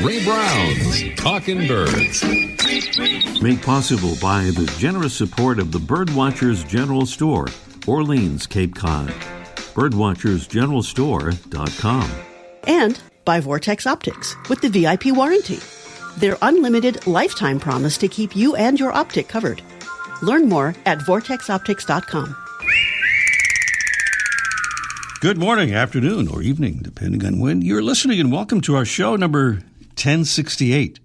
Ray Brown's Talking Birds. Made possible by the generous support of the Birdwatchers General Store, Orleans, Cape Cod. Birdwatchersgeneralstore.com. And by Vortex Optics with the VIP warranty. Their unlimited lifetime promise to keep you and your optic covered. Learn more at vortexoptics.com. Good morning, afternoon, or evening, depending on when you're listening, and welcome to our show number 1068.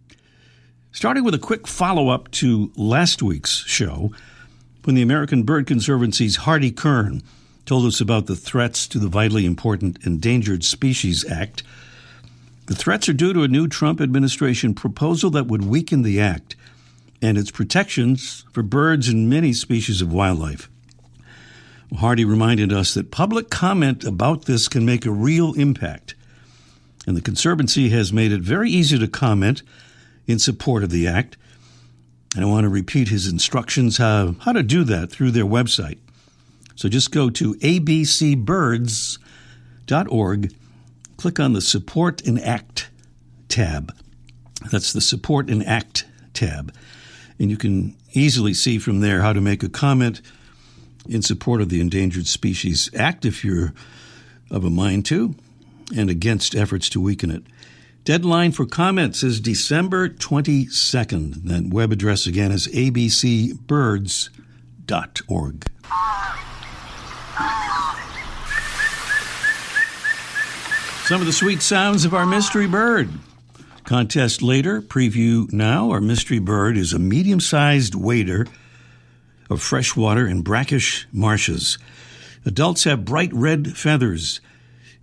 Starting with a quick follow-up to last week's show, when the American Bird Conservancy's Hardy Kern told us about the threats to the vitally important Endangered Species Act. The threats are due to a new Trump administration proposal that would weaken the act and its protections for birds and many species of wildlife. Hardy reminded us that public comment about this can make a real impact, and the Conservancy has made it very easy to comment in support of the act. And I want to repeat his instructions how to do that through their website. So just go to abcbirds.org, click on the Support and Act tab. That's the Support and Act tab. And you can easily see from there how to make a comment in support of the Endangered Species Act, if you're of a mind to, and against efforts to weaken it. Deadline for comments is December 22nd. That web address again is abcbirds.org. Some of the sweet sounds of our mystery bird. Contest later, preview now. Our mystery bird is a medium-sized wader of freshwater and brackish marshes. Adults have bright red feathers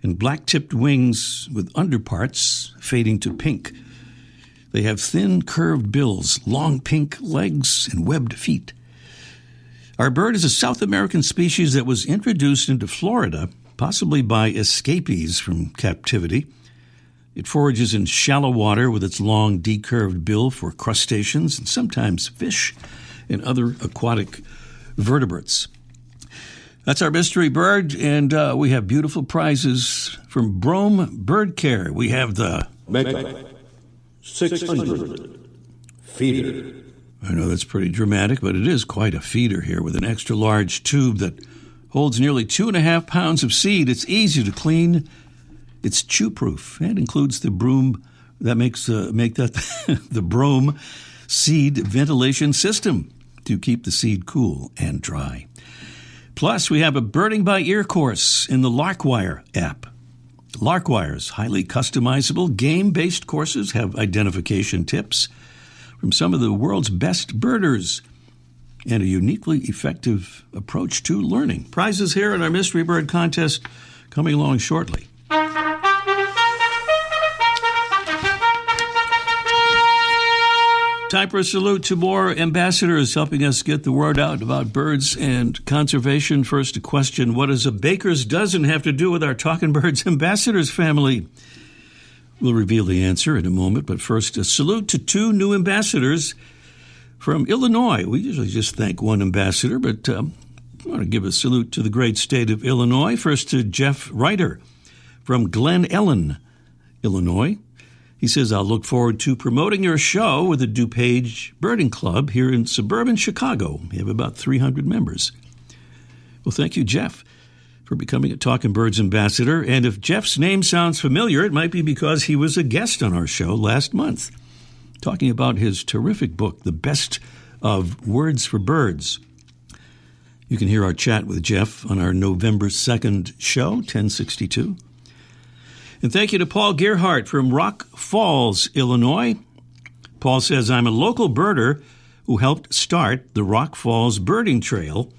and black-tipped wings with underparts fading to pink. They have thin, curved bills, long pink legs, and webbed feet. Our bird is a South American species that was introduced into Florida, possibly by escapees from captivity. It forages in shallow water with its long, decurved bill for crustaceans and sometimes fish and other aquatic vertebrates. That's our mystery bird, and we have beautiful prizes from Brome Bird Care. We have the Mega 600 feeder. I know that's pretty dramatic, but it is quite a feeder here with an extra large tube that holds nearly 2.5 pounds of seed. It's easy to clean. It's chew-proof and includes the broom that make that the Brome seed ventilation system to keep the seed cool and dry. Plus, we have a Birding by Ear course in the Larkwire app. Larkwire's highly customizable, game-based courses have identification tips from some of the world's best birders and a uniquely effective approach to learning. Prizes here in our Mystery Bird contest coming along shortly. Time for a salute to more ambassadors helping us get the word out about birds and conservation. First, a question: what does a baker's dozen have to do with our Talking Birds ambassadors family? We'll reveal the answer in a moment, but first, a salute to 2 new ambassadors from Illinois. We usually just thank one ambassador, but I want to give a salute to the great state of Illinois. First, to Jeff Reiter from Glen Ellen, Illinois. He says, I'll look forward to promoting your show with the DuPage Birding Club here in suburban Chicago. We have about 300 members. Well, thank you, Jeff, for becoming a Talking Birds ambassador. And if Jeff's name sounds familiar, it might be because he was a guest on our show last month, talking about his terrific book, The Best of Words for Birds. You can hear our chat with Jeff on our November 2nd show, 1062. And thank you to Paul Gerhardt from Rock Falls, Illinois. Paul says, I'm a local birder who helped start the Rock Falls Birding Trail,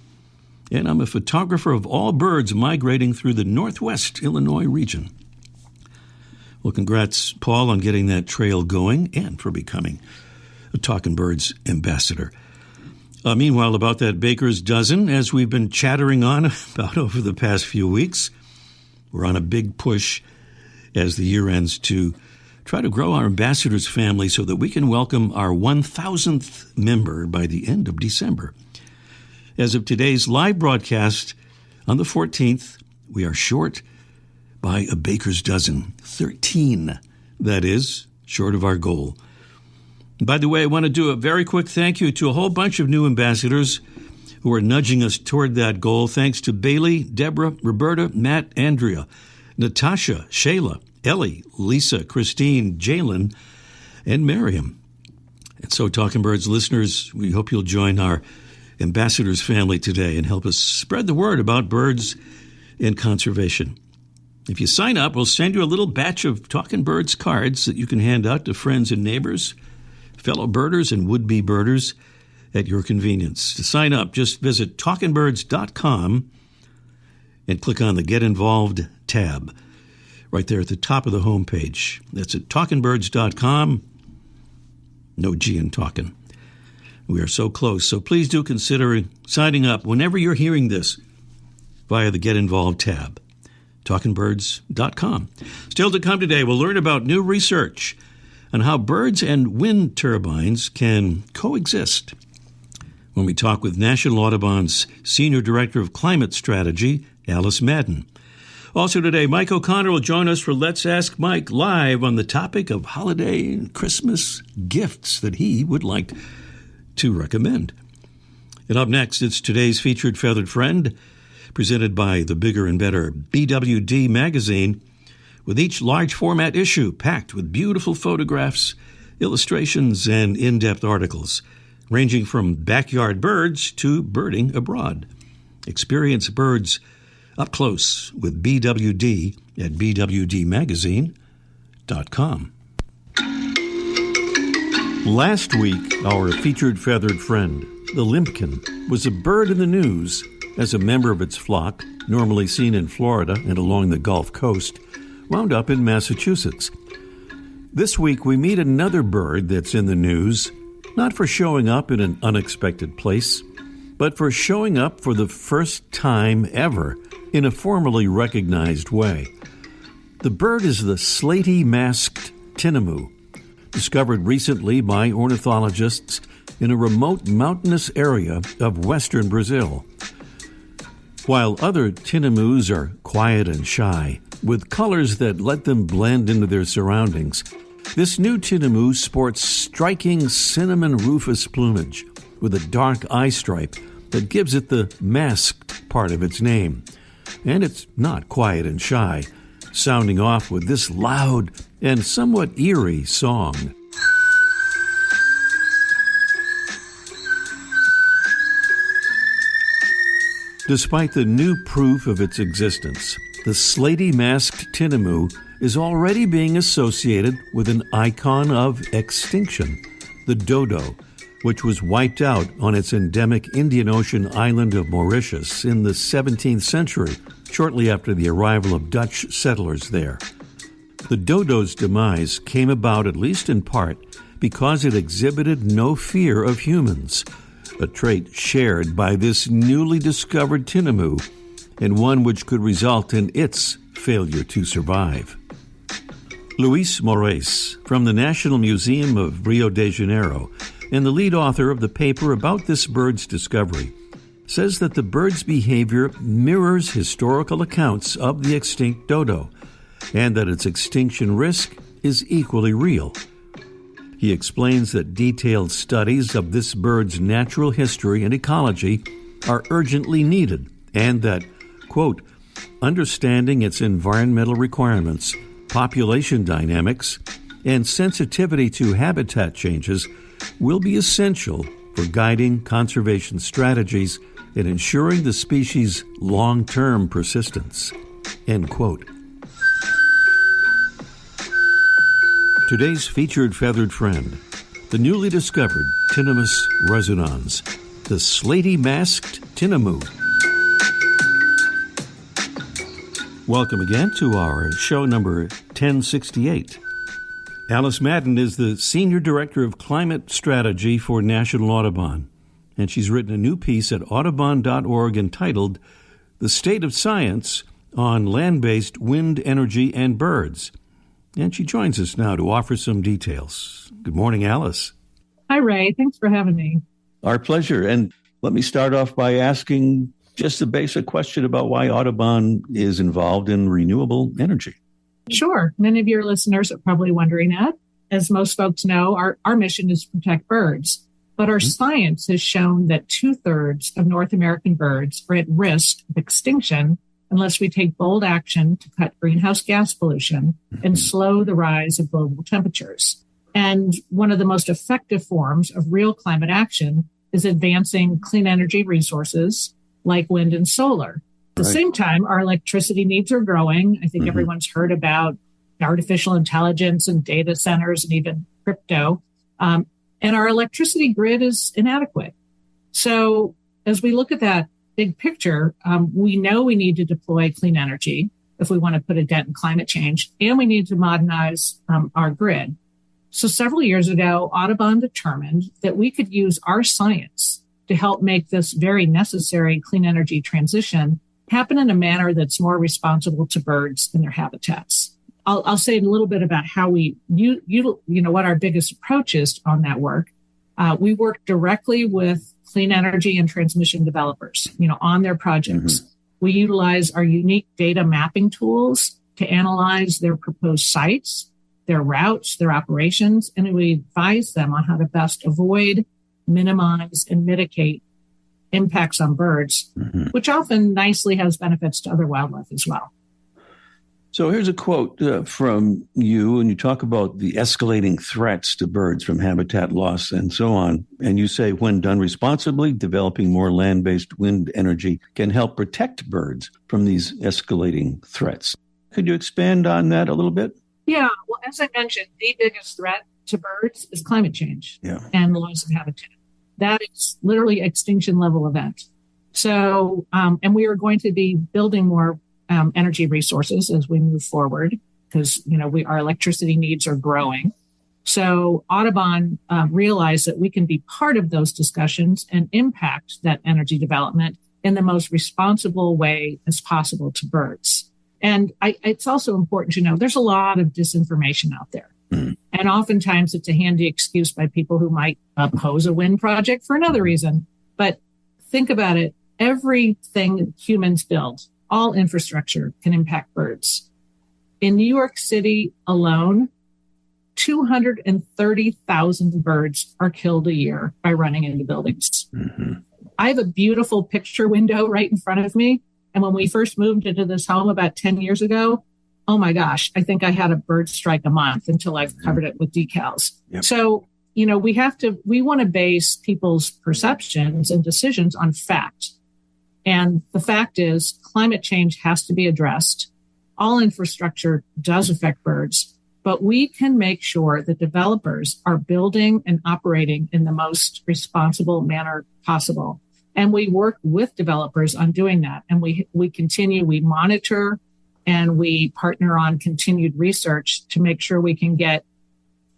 and I'm a photographer of all birds migrating through the Northwest Illinois region. Well, congrats, Paul, on getting that trail going and for becoming a Talking Birds ambassador. Meanwhile, about that baker's dozen, as we've been chattering on about over the past few weeks, we're on a big push as the year ends to try to grow our ambassadors family so that we can welcome our 1,000th member by the end of December. As of today's live broadcast on the 14th, we are short by a baker's dozen. 13, that is, short of our goal. By the way, I want to do a very quick thank you to a whole bunch of new ambassadors who are nudging us toward that goal. Thanks to Bailey, Deborah, Roberta, Matt, Andrea, Natasha, Shayla, Ellie, Lisa, Christine, Jalen, and Miriam. And so, Talking Birds listeners, we hope you'll join our ambassadors family today and help us spread the word about birds and conservation. If you sign up, we'll send you a little batch of Talking Birds cards that you can hand out to friends and neighbors, fellow birders and would-be birders at your convenience. To sign up, just visit talkingbirds.com and click on the Get Involved tab right there at the top of the homepage. That's at talkingbirds.com. No G in talking. We are so close, so please do consider signing up whenever you're hearing this via the Get Involved tab, talkingbirds.com. Still to come today, we'll learn about new research on how birds and wind turbines can coexist when we talk with National Audubon's Senior Director of Climate Strategy, Alice Madden. Also today, Mike O'Connor will join us for Let's Ask Mike live on the topic of holiday and Christmas gifts that he would like to recommend. And up next, it's today's featured feathered friend, presented by the bigger and better BWD magazine, with each large format issue packed with beautiful photographs, illustrations, and in-depth articles, ranging from backyard birds to birding abroad. Experience birds up close with BWD at bwdmagazine.com. Last week, our featured feathered friend, the limpkin, was a bird in the news as a member of its flock, normally seen in Florida and along the Gulf Coast, wound up in Massachusetts. This week, we meet another bird that's in the news, not for showing up in an unexpected place, but for showing up for the first time ever in a formally recognized way. The bird is the slaty-masked tinamou, discovered recently by ornithologists in a remote mountainous area of western Brazil. While other tinamous are quiet and shy, with colors that let them blend into their surroundings, this new tinamou sports striking cinnamon rufous plumage with a dark eye stripe that gives it the masked part of its name. And it's not quiet and shy, sounding off with this loud and somewhat eerie song. Despite the new proof of its existence, the slaty-masked tinamou is already being associated with an icon of extinction, the dodo, which was wiped out on its endemic Indian Ocean island of Mauritius in the 17th century, shortly after the arrival of Dutch settlers there. The dodo's demise came about, at least in part, because it exhibited no fear of humans, a trait shared by this newly discovered tinamou, and one which could result in its failure to survive. Luis Moraes, from the National Museum of Rio de Janeiro, and the lead author of the paper about this bird's discovery, says that the bird's behavior mirrors historical accounts of the extinct dodo, and that its extinction risk is equally real. He explains that detailed studies of this bird's natural history and ecology are urgently needed, and that, quote, understanding its environmental requirements, population dynamics, and sensitivity to habitat changes will be essential for guiding conservation strategies and ensuring the species' long-term persistence, end quote. Today's featured feathered friend, the newly discovered Tinamous resonans, the slaty-masked tinamou. Welcome again to our show number 1068. Alice Madden is the Senior Director of Climate Strategy for National Audubon, and she's written a new piece at audubon.org entitled The State of Science on Land-Based Wind Energy and Birds. And she joins us now to offer some details. Good morning, Alice. Hi, Ray. Thanks for having me. Our pleasure. And let me start off by asking, Just a basic question about why Audubon is involved in renewable energy. Sure. Many of your listeners are probably wondering that. As most folks know, our mission is to protect birds. But our science has shown that 2/3 of North American birds are at risk of extinction unless we take bold action to cut greenhouse gas pollution and slow the rise of global temperatures. And one of the most effective forms of real climate action is advancing clean energy resources like wind and solar. At the same time, our electricity needs are growing. I think everyone's heard about artificial intelligence and data centers and even crypto. And our electricity grid is inadequate. So as we look at that big picture, we know we need to deploy clean energy if we want to put a dent in climate change, and we need to modernize our grid. So several years ago, Audubon determined that we could use our science to help make this very necessary clean energy transition happen in a manner that's more responsible to birds and their habitats. I'll say a little bit about how we, what our biggest approach is on that work. We work directly with clean energy and transmission developers, on their projects. We utilize our unique data mapping tools to analyze their proposed sites, their routes, their operations, and we advise them on how to best avoid, minimize, and mitigate impacts on birds, which often nicely has benefits to other wildlife as well. So here's a quote from you, and you talk about the escalating threats to birds from habitat loss and so on. And you say, when done responsibly, developing more land-based wind energy can help protect birds from these escalating threats. Could you expand on that a little bit? Yeah, well, as I mentioned, the biggest threat to birds is climate change and the loss of habitat. That is literally extinction level event. So, and we are going to be building more energy resources as we move forward because, our electricity needs are growing. So Audubon realized that we can be part of those discussions and impact that energy development in the most responsible way as possible to birds. And it's also important to know there's a lot of disinformation out there. And oftentimes it's a handy excuse by people who might oppose a wind project for another reason. But think about it. Everything humans build, all infrastructure can impact birds. In New York City alone, 230,000 birds are killed a year by running into buildings. I have a beautiful picture window right in front of me. And when we first moved into this home about 10 years ago, oh my gosh, I think I had a bird strike a month until I've covered it with decals. So, we want to base people's perceptions and decisions on fact. And the fact is climate change has to be addressed. All infrastructure does affect birds, but we can make sure that developers are building and operating in the most responsible manner possible. And we work with developers on doing that. And we monitor and we partner on continued research to make sure we can get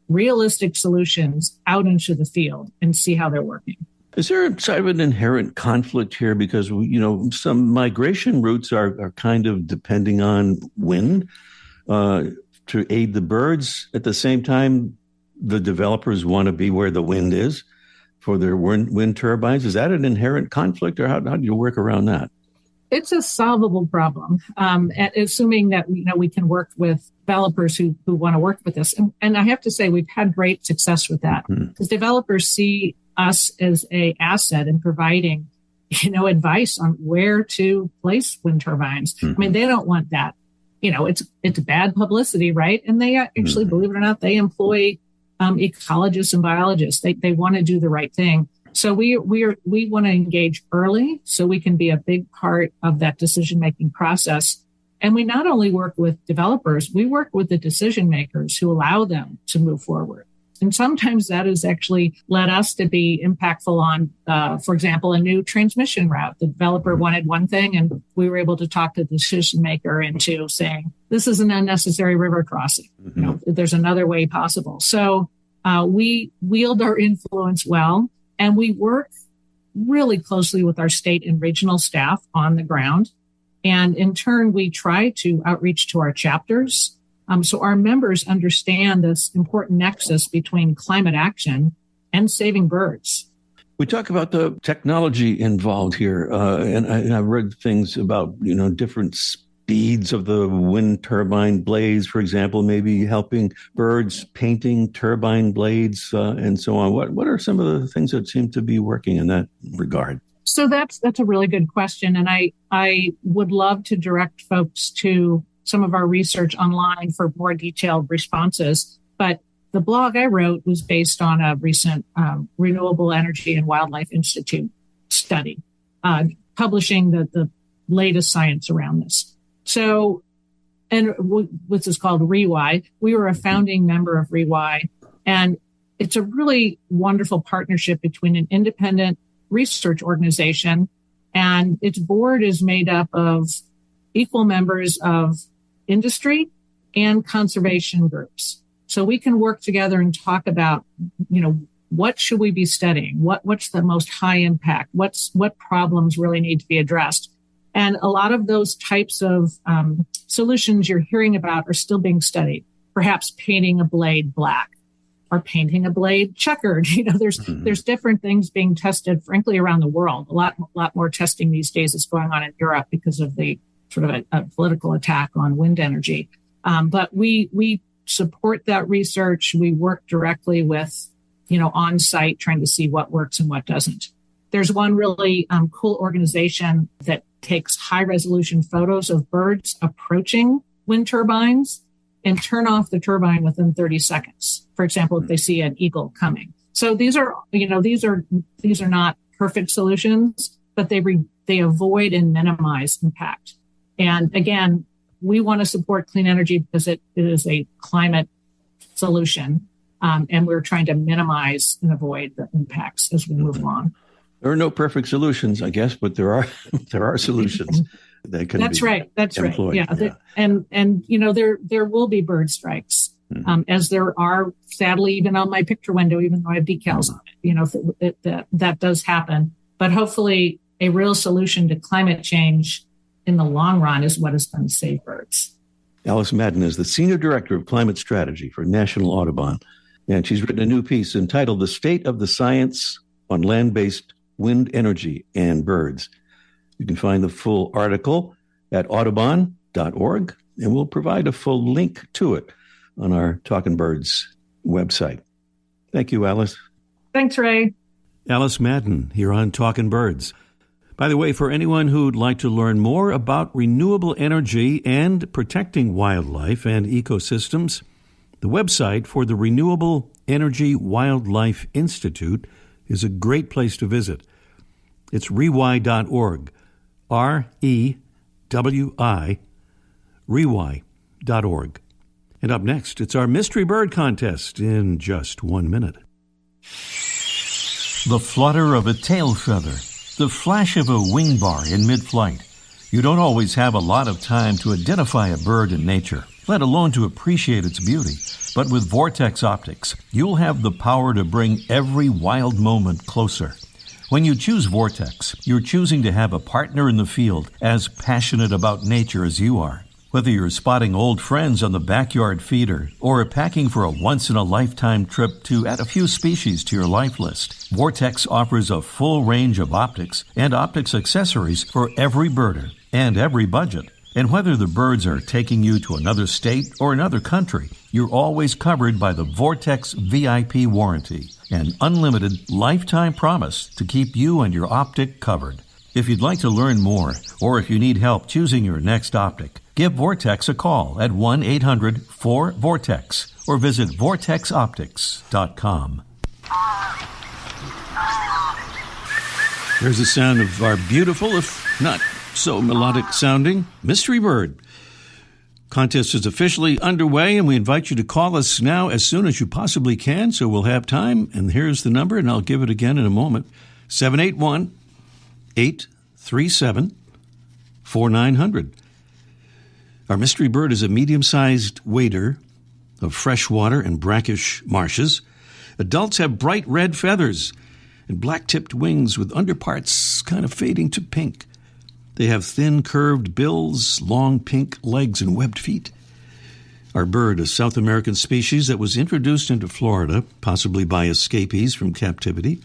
realistic solutions out into the field and see how they're working. Is there sort of an inherent conflict here? Because, some migration routes are kind of depending on wind to aid the birds. At the same time, the developers want to be where the wind is for their wind turbines. Is that an inherent conflict, or how do you work around that? It's a solvable problem, assuming that we can work with developers who want to work with us. And I have to say, we've had great success with that because developers see us as a asset in providing, advice on where to place wind turbines. I mean, they don't want that. It's bad publicity, right? And they actually, believe it or not, they employ ecologists and biologists. They want to do the right thing. So we want to engage early so we can be a big part of that decision-making process. And we not only work with developers, we work with the decision makers who allow them to move forward. And sometimes that has actually led us to be impactful on, for example, a new transmission route. The developer wanted one thing, and we were able to talk to the decision maker into saying, this is an unnecessary river crossing. There's another way possible. So we wield our influence well, and we work really closely with our state and regional staff on the ground. And in turn, we try to outreach to our chapters. So our members understand this important nexus between climate action and saving birds. We talk about the technology involved here, and I've read things about, different speeds of the wind turbine blades, for example, maybe helping birds painting turbine blades and so on. What are some of the things that seem to be working in that regard? So that's a really good question. And I would love to direct folks to some of our research online for more detailed responses. But the blog I wrote was based on a recent Renewable Energy and Wildlife Institute study, publishing the latest science around this. So, and which is called REWI. We were a founding member of REWI, and it's a really wonderful partnership between an independent research organization, and its board is made up of equal members of industry and conservation groups. So we can work together and talk about, what should we be studying? What's the most high impact? What problems really need to be addressed? And a lot of those types of solutions you're hearing about are still being studied. Perhaps painting a blade black or painting a blade checkered. There's different things being tested, frankly, around the world. A lot more testing these days is going on in Europe because of the sort of a political attack on wind energy. But we support that research. We work directly with, on site, trying to see what works and what doesn't. There's one really cool organization that takes high resolution photos of birds approaching wind turbines and turn off the turbine within 30 seconds. For example, if they see an eagle coming. So these are not perfect solutions, but they avoid and minimize impact. And again, we want to support clean energy because it is a climate solution. And we're trying to minimize and avoid the impacts as we move along. There are no perfect solutions, I guess, but there are solutions that can That's be right. That's employed. Right. Yeah. And there will be bird strikes, as there are, sadly, even on my picture window, even though I have decals on it, that does happen. But hopefully a real solution to climate change in the long run is what is going to save birds. Alice Madden is the Senior Director of Climate Strategy for National Audubon, and she's written a new piece entitled The State of the Science on Land-Based Wind Energy and Birds. You can find the full article at audubon.org, and we'll provide a full link to it on our Talkin' Birds website. Thank you, Alice. Thanks, Ray. Alice Madden here on Talkin' Birds. By the way, for anyone who'd like to learn more about renewable energy and protecting wildlife and ecosystems, the website for the Renewable Energy Wildlife Institute is a great place to visit. It's rewi.org, R-E-W-I, rewi.org. And up next, it's our Mystery Bird Contest in just 1 minute. The flutter of a tail feather, the flash of a wing bar in mid-flight. You don't always have a lot of time to identify a bird in nature, let alone to appreciate its beauty. But with Vortex Optics, you'll have the power to bring every wild moment closer. When you choose Vortex, you're choosing to have a partner in the field as passionate about nature as you are. Whether you're spotting old friends on the backyard feeder or packing for a once-in-a-lifetime trip to add a few species to your life list, Vortex offers a full range of optics and optics accessories for every birder and every budget. And whether the birds are taking you to another state or another country, you're always covered by the Vortex VIP warranty, an unlimited lifetime promise to keep you and your optic covered. If you'd like to learn more, or if you need help choosing your next optic, give Vortex a call at 1-800-4-VORTEX or visit vortexoptics.com. There's the sound of our beautiful, if not so melodic sounding, Mystery Bird. Contest is officially underway, and we invite you to call us now as soon as you possibly can, so we'll have time. And here's the number, and I'll give it again in a moment. 781-837-4900. Our mystery bird is a medium-sized wader of fresh water and brackish marshes. Adults have bright red feathers and black-tipped wings with underparts kind of fading to pink. They have thin, curved bills, long pink legs, and webbed feet. Our bird, a South American species that was introduced into Florida, possibly by escapees from captivity,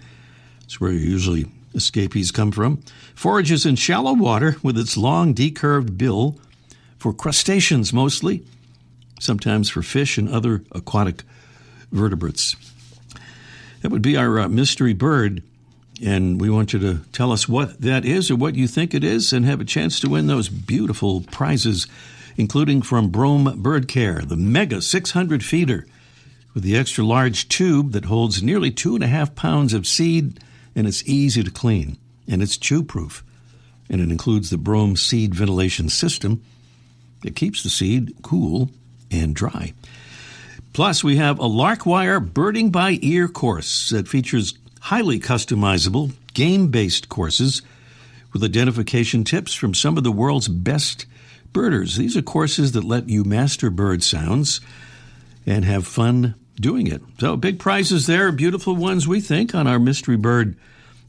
It's where usually escapees come from. Forages in shallow water with its long, decurved bill for crustaceans mostly, sometimes for fish and other aquatic vertebrates. That would be our mystery bird, and we want you to tell us what that is or what you think it is and have a chance to win those beautiful prizes, including from Brome Bird Care, the Mega 600 feeder with the extra large tube that holds nearly 2.5 pounds of seed, and it's easy to clean, and it's chew-proof, and it includes the Brome seed ventilation system that keeps the seed cool and dry. Plus, we have a Larkwire Birding by Ear course that features highly customizable, game-based courses with identification tips from some of the world's best birders. These are courses that let you master bird sounds and have fun doing it. So big prizes there, beautiful ones, we think, on our Mystery Bird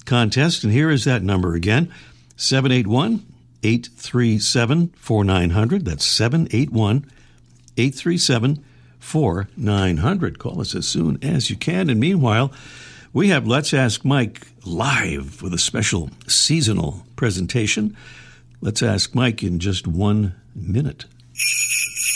contest. And here is that number again, 781-837-4900. That's 781-837-4900. Call us as soon as you can. And meanwhile, we have Let's Ask Mike live with a special seasonal presentation. Let's Ask Mike in just 1 minute.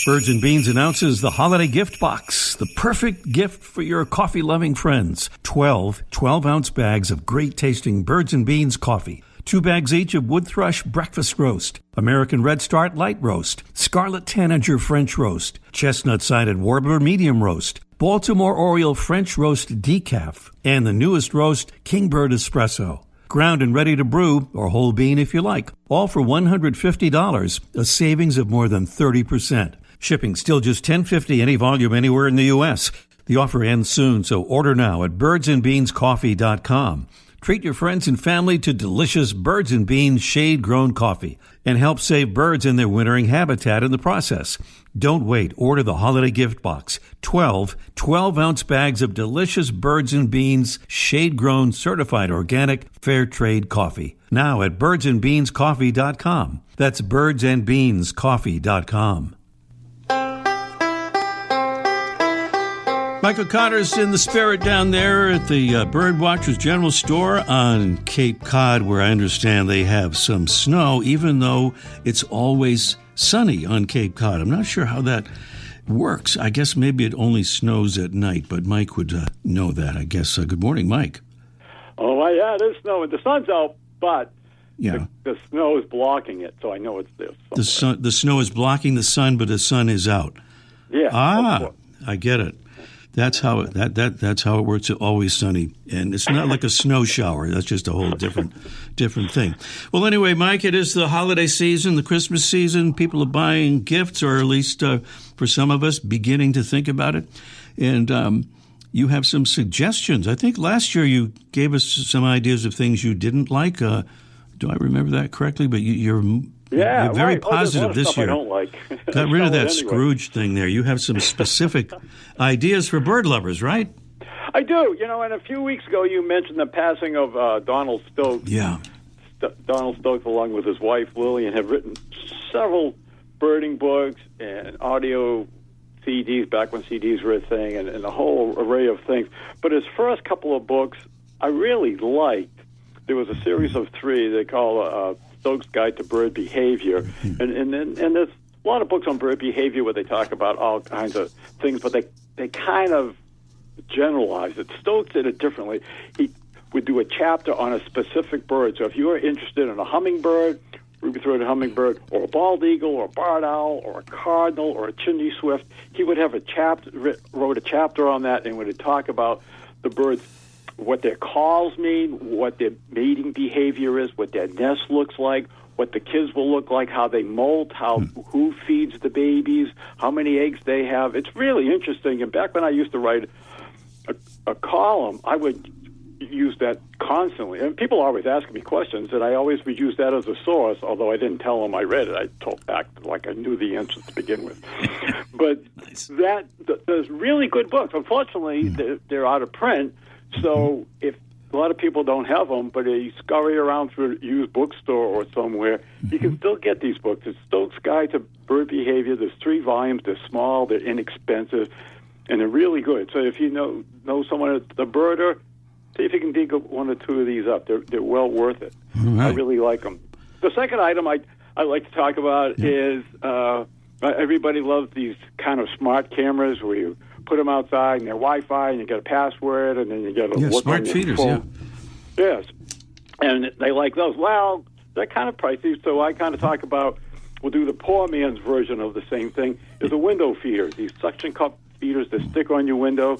Birds and Beans announces the holiday gift box, the perfect gift for your coffee-loving friends. 12 12-ounce bags of great-tasting Birds and Beans coffee. 2 bags each of Wood Thrush Breakfast Roast, American Red Start Light Roast, Scarlet Tanager French Roast, Chestnut-Sided Warbler Medium Roast, Baltimore Oriole French Roast Decaf, and the newest roast, Kingbird Espresso. Ground and ready to brew, or whole bean if you like. All for $150, a savings of more than 30%. Shipping still just $10.50 any volume anywhere in the U.S. The offer ends soon, so order now at birdsandbeanscoffee.com. Treat your friends and family to delicious Birds and Beans shade-grown coffee and help save birds in their wintering habitat in the process. Don't wait. Order the holiday gift box. 12 12-ounce bags of delicious Birds and Beans shade-grown certified organic fair trade coffee. Now at birdsandbeanscoffee.com. That's birdsandbeanscoffee.com. Michael Cotter's in the spirit down there at the Birdwatchers General Store on Cape Cod, where I understand they have some snow, even though it's always sunny on Cape Cod. I'm not sure how that works. I guess maybe it only snows at night, but Mike would know that, I guess. Good morning, Mike. Oh, yeah, there's snow. The sun's out, but yeah, the snow is blocking it, so I know it's there. The snow is blocking the sun, but the sun is out. Yeah. I get it. That's how it works. It's always sunny, and it's not like a snow shower. That's just a whole different thing. Well, anyway, Mike, it is the holiday season, the Christmas season. People are buying gifts, or at least for some of us, beginning to think about it. And you have some suggestions. I think last year you gave us some ideas of things you didn't like. Do I remember that correctly? But you're very positive this year. I don't like. Got rid of that Scrooge thing there. You have some specific ideas for bird lovers, right? I do. And a few weeks ago you mentioned the passing of Donald Stokes. Yeah. Donald Stokes, along with his wife Lillian, have written several birding books and audio CDs back when CDs were a thing, and a whole array of things. But his first couple of books I really liked. There was a series of 3 they call Stokes' Guide to Bird Behavior, and there's a lot of books on bird behavior where they talk about all kinds of things, but they kind of generalize it. Stokes did it differently. He would do a chapter on a specific bird. So if you were interested in a hummingbird, ruby-throated hummingbird, or a bald eagle, or a barred owl, or a cardinal, or a chimney swift, he would have wrote a chapter on that and would talk about the birds, what their calls mean, what their mating behavior is, what their nest looks like, what the kids will look like, how they molt, who feeds the babies, how many eggs they have. It's really interesting. And back when I used to write a column, I would use that constantly. And people always ask me questions, and I always would use that as a source, although I didn't tell them I read it. I told back like I knew the answers to begin with. But there's really good books. Unfortunately, they're out of print. So if a lot of people don't have them, but they scurry around through a used bookstore or somewhere, you can still get these books. It's Stokes' Guide to Bird Behavior. There's 3 volumes. They're small. They're inexpensive, and they're really good. So if you know someone, the birder, See if you can dig one or two of these up. They're well worth it. Right. I really like them. The second item I like to talk about is everybody loves these kind of smart cameras where you put them outside and they're Wi-Fi and you get a password and then you get a look smart on your feeders, phone. Yes, and they like those. Well, they're kind of pricey, so I kind of talk about, we'll do the poor man's version of the same thing, is a window feeder. These suction cup feeders that stick on your window,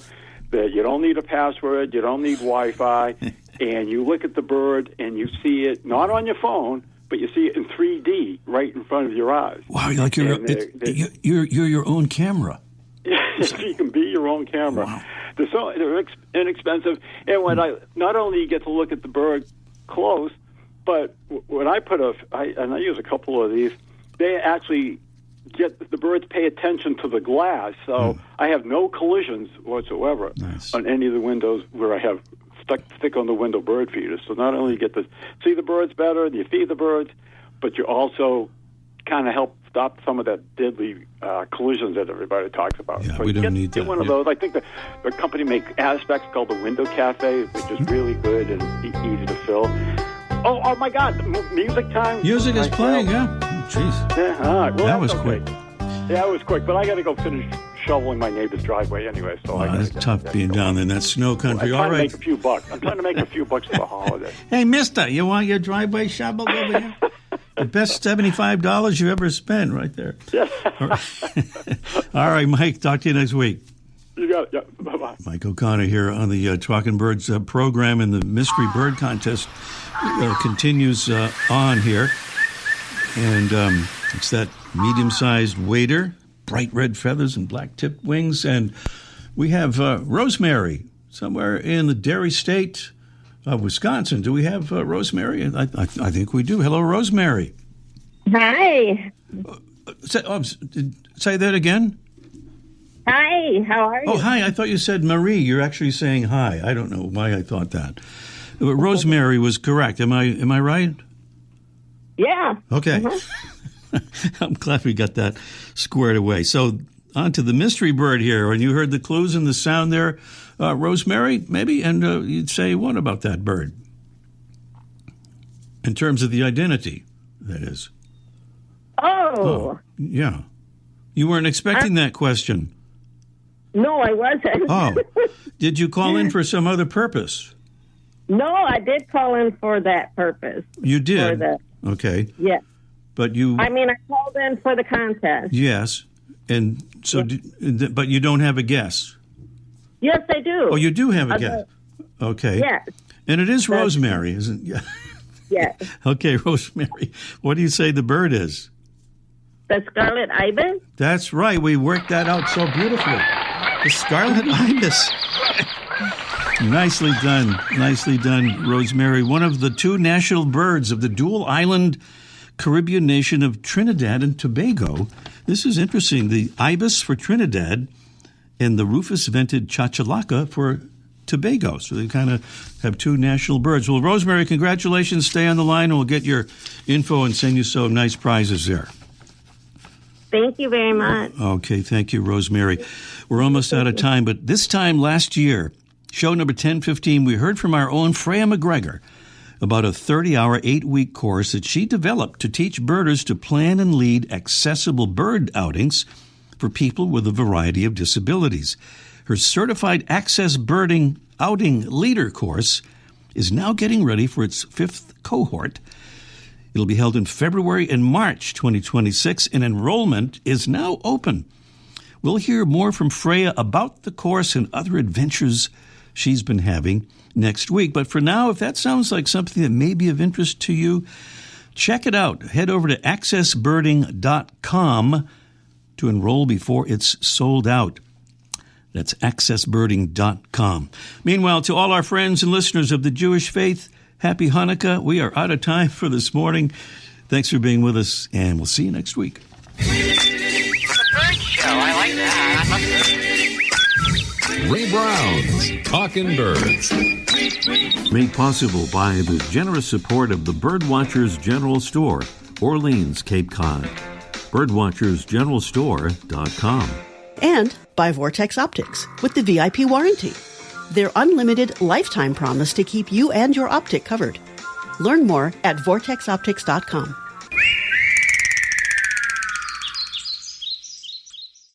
that you don't need a password, you don't need Wi-Fi, and you look at the bird and you see it, not on your phone, but you see it in 3D right in front of your eyes. Wow, like you're your own camera. You can be your own camera. Wow. They're inexpensive, and not only you get to look at the bird close, but when I use a couple of these, they actually get the birds pay attention to the glass, so I have no collisions whatsoever on any of the windows where I have stick on the window bird feeders. So not only you get to see the birds better, you feed the birds, but you also kind of help stop some of that deadly collisions that everybody talks about. Yeah, so we don't need get that. one of those. I think the company makes aspects called the Window Cafe, which is really good and easy to fill. Oh my God! Music time. Music is playing. Yeah. Jeez. Yeah. All right. Well, that was okay. quick. Yeah, it was quick, but I got to go finish shoveling my neighbor's driveway anyway. So It's tough being down there in that snow country. I'm All trying right. to make a few bucks. I'm trying to make a few bucks for the holiday. Hey, mister, you want your driveway shoveled over here? The best $75 you ever spent right there. Yeah. All right, Mike, talk to you next week. You got it. Yeah. Bye-bye. Mike O'Connor here on the Talking Birds program, and the Mystery Bird Contest continues on here. And it's that medium-sized wader, bright red feathers and black-tipped wings. And we have Rosemary somewhere in the dairy state of Wisconsin. Do we have Rosemary? I think we do. Hello, Rosemary. Hi. Say that again. Hi, how are you? Oh, hi. I thought you said Marie. You're actually saying hi. I don't know why I thought that. But Rosemary was correct. Am I right? Yeah. Okay. I'm glad we got that squared away. So on to the mystery bird here. And you heard the clues and the sound there, Rosemary, maybe? And you'd say what about that bird? In terms of the identity, that is. Oh. Yeah. You weren't expecting that question. No, I wasn't. Oh. Did you call in for some other purpose? No, I did call in for that purpose. You did? For okay. Yeah. But you... I mean, I called in for the contest. Yes. And so, but you don't have a guess? Yes, I do. Oh, you do have a guess? Okay. Yes. And it is Rosemary, isn't it? Yes. Okay, Rosemary. What do you say the bird is? The scarlet ibis? That's right. We worked that out so beautifully. The scarlet ibis. Nicely done. Nicely done, Rosemary. One of the two national birds of the dual island Caribbean nation of Trinidad and Tobago. This is interesting. The ibis for Trinidad and the rufous-vented chachalaca for Tobago. So they kind of have two national birds. Well, Rosemary, congratulations. Stay on the line and we'll get your info and send you some nice prizes there. Thank you very much. Okay, thank you, Rosemary. We're almost out of time, but this time last year, show number 1015, we heard from our own Freya McGregor about a 30-hour, 8-week course that she developed to teach birders to plan and lead accessible bird outings for people with a variety of disabilities. Her Certified Access Birding Outing Leader course is now getting ready for its 5th cohort. It'll be held in February and March 2026, and enrollment is now open. We'll hear more from Freya about the course and other adventures she's been having next week. But for now, if that sounds like something that may be of interest to you, check it out. Head over to accessbirding.com to enroll before it's sold out. That's accessbirding.com. Meanwhile, to all our friends and listeners of the Jewish faith, happy Hanukkah. We are out of time for this morning. Thanks for being with us, and we'll see you next week. The bird show. I like that. Ray Brown's Talking Birds. Made possible by the generous support of the Birdwatchers General Store, Orleans, Cape Cod. Birdwatchersgeneralstore.com. And by Vortex Optics with the VIP warranty. their unlimited lifetime promise to keep you and your optic covered. Learn more at vortexoptics.com.